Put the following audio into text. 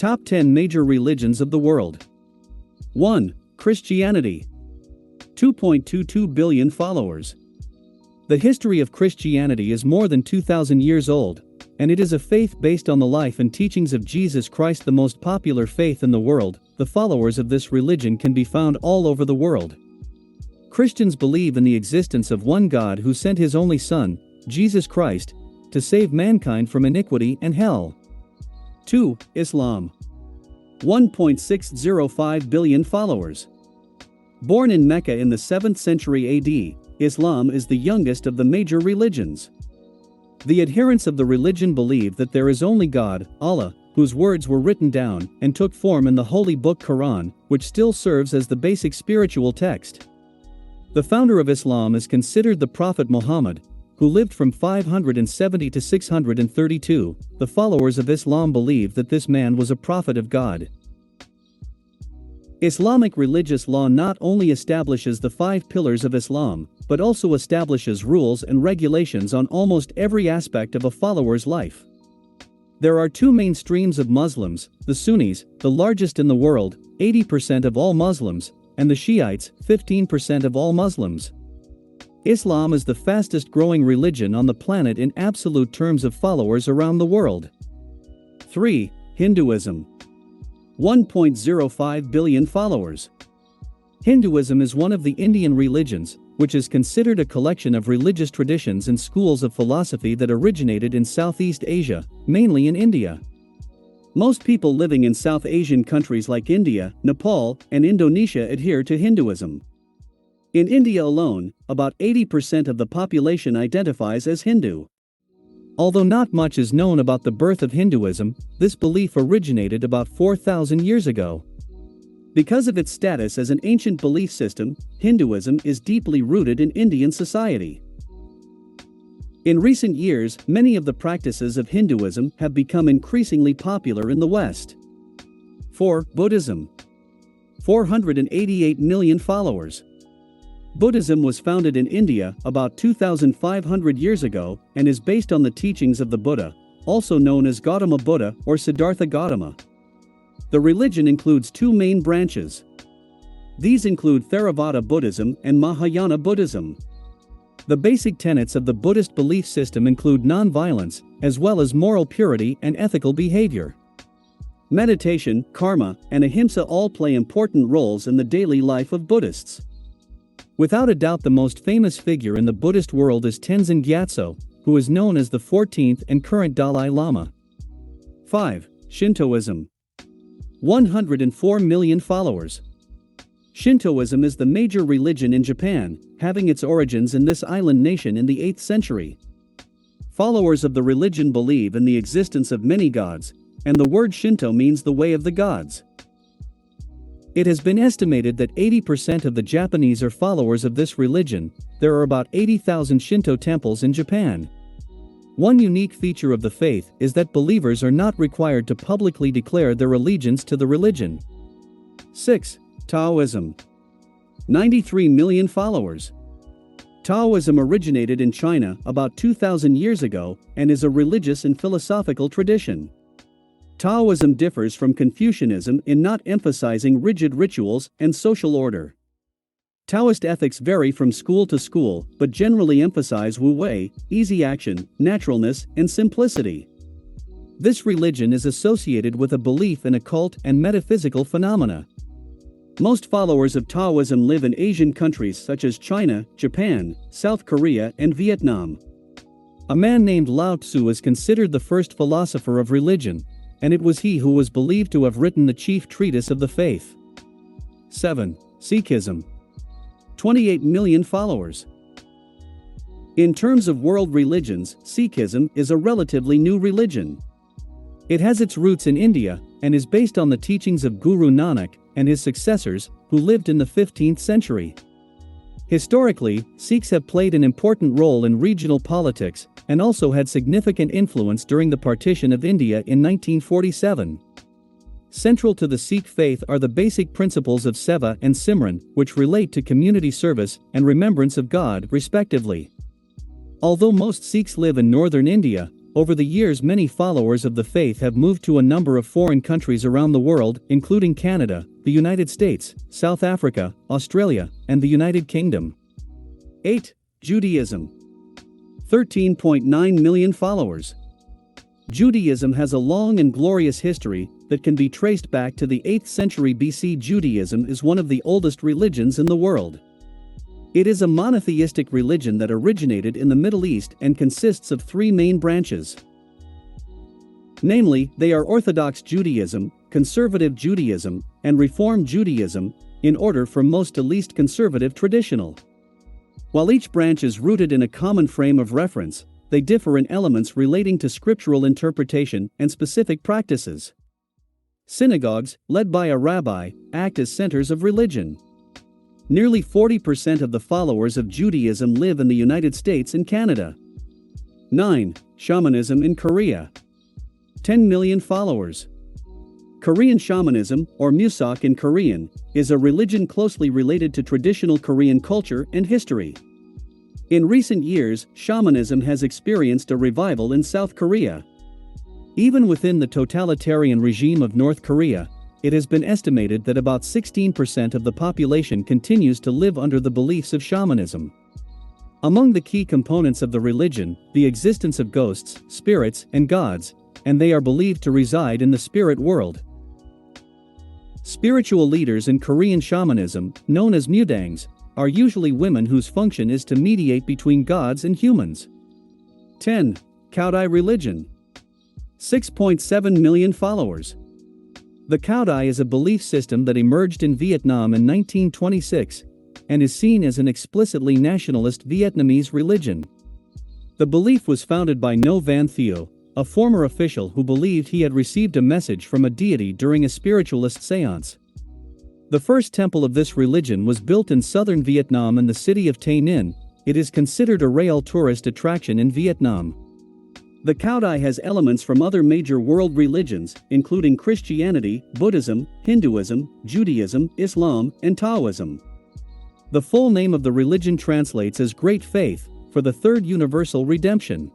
Top 10 major religions of the world. 1. Christianity. 2.22 billion followers. The history of Christianity is more than 2,000 years old, and it is a faith based on the life and teachings of Jesus Christ, the most popular faith in the world. The followers of this religion can be found all over the world. Christians believe in the existence of one God who sent his only Son, Jesus Christ, to save mankind from iniquity and hell. 2. Islam. 1.605 billion followers. Born in Mecca in the 7th century AD, Islam is the youngest of the major religions. The adherents of the religion believe that there is only God, Allah, whose words were written down and took form in the holy book Quran, which still serves as the basic spiritual text. The founder of Islam is considered the Prophet Muhammad, who lived from 570 to 632. The followers of Islam believe that this man was a prophet of God. Islamic religious law not only establishes the 5 pillars of Islam, but also establishes rules and regulations on almost every aspect of a follower's life. There are 2 main streams of Muslims: the Sunnis, the largest in the world, 80% of all Muslims, and the Shiites, 15% of all Muslims. Islam is the fastest growing religion on the planet in absolute terms of followers around the world. 3. Hinduism. 1.05 billion followers. Hinduism is one of the Indian religions, which is considered a collection of religious traditions and schools of philosophy that originated in Southeast Asia, mainly in India. Most people living in South Asian countries like India, Nepal, and Indonesia adhere to Hinduism. In India alone, about 80% of the population identifies as Hindu. Although not much is known about the birth of Hinduism, this belief originated about 4,000 years ago. Because of its status as an ancient belief system, Hinduism is deeply rooted in Indian society. In recent years, many of the practices of Hinduism have become increasingly popular in the West. 4. Buddhism. 488 million followers. Buddhism was founded in India about 2,500 years ago and is based on the teachings of the Buddha, also known as Gautama Buddha or Siddhartha Gautama. The religion includes 2 main branches. These include Theravada Buddhism and Mahayana Buddhism. The basic tenets of the Buddhist belief system include non-violence, as well as moral purity and ethical behavior. Meditation, karma, and ahimsa all play important roles in the daily life of Buddhists. Without a doubt, the most famous figure in the Buddhist world is Tenzin Gyatso, who is known as the 14th and current Dalai Lama. 5. Shintoism. 104 million followers. Shintoism is the major religion in Japan, having its origins in this island nation in the 8th century. Followers of the religion believe in the existence of many gods, and the word Shinto means the way of the gods. It has been estimated that 80% of the Japanese are followers of this religion. There are about 80,000 Shinto temples in Japan. One unique feature of the faith is that believers are not required to publicly declare their allegiance to the religion. 6. Taoism. 93 million followers. Taoism originated in China about 2,000 years ago and is a religious and philosophical tradition. Taoism differs from Confucianism in not emphasizing rigid rituals and social order. Taoist ethics vary from school to school, but generally emphasize wu-wei, easy action, naturalness, and simplicity. This religion is associated with a belief in occult and metaphysical phenomena. Most followers of Taoism live in Asian countries such as China, Japan, South Korea, and Vietnam. A man named Lao Tzu is considered the first philosopher of religion, and it was he who was believed to have written the chief treatise of the faith. 7. Sikhism. 28 million followers. In terms of world religions, Sikhism is a relatively new religion. It has its roots in India and is based on the teachings of Guru Nanak and his successors, who lived in the 15th century. Historically, Sikhs have played an important role in regional politics and also had significant influence during the partition of India in 1947. Central to the Sikh faith are the basic principles of Seva and Simran, which relate to community service and remembrance of God, respectively. Although most Sikhs live in northern India, Over the years, many followers of the faith have moved to a number of foreign countries around the world, including Canada, the United States, South Africa, Australia, and the United Kingdom. 8. Judaism. 13.9 million followers. Judaism has a long and glorious history that can be traced back to the 8th century BC. Judaism is one of the oldest religions in the world. It is a monotheistic religion that originated in the Middle East and consists of 3 main branches. Namely, they are Orthodox Judaism, Conservative Judaism, and Reform Judaism, in order from most to least conservative traditional. While each branch is rooted in a common frame of reference, they differ in elements relating to scriptural interpretation and specific practices. Synagogues, led by a rabbi, act as centers of religion. Nearly 40% of the followers of Judaism live in the United States and Canada. 9. Shamanism in Korea. 10 million followers. Korean shamanism, or musak in Korean, is a religion closely related to traditional Korean culture and history. In recent years, shamanism has experienced a revival in South Korea. Even within the totalitarian regime of North Korea, it has been estimated that about 16% of the population continues to live under the beliefs of shamanism. Among the key components of the religion, the existence of ghosts, spirits, and gods, and they are believed to reside in the spirit world. Spiritual leaders in Korean shamanism, known as mudangs, are usually women whose function is to mediate between gods and humans. 10. Kaodai Religion. 6.7 million followers. The Kaodai is a belief system that emerged in Vietnam in 1926 and is seen as an explicitly nationalist Vietnamese religion. The belief was founded by No Van Theo, a former official who believed he had received a message from a deity during a spiritualist seance. The first temple of this religion was built in southern Vietnam in the city of Tay Ninh. It is considered a real tourist attraction in Vietnam. The Kaodai has elements from other major world religions, including Christianity, Buddhism, Hinduism, Judaism, Islam, and Taoism. The full name of the religion translates as Great Faith, for the Third Universal Redemption.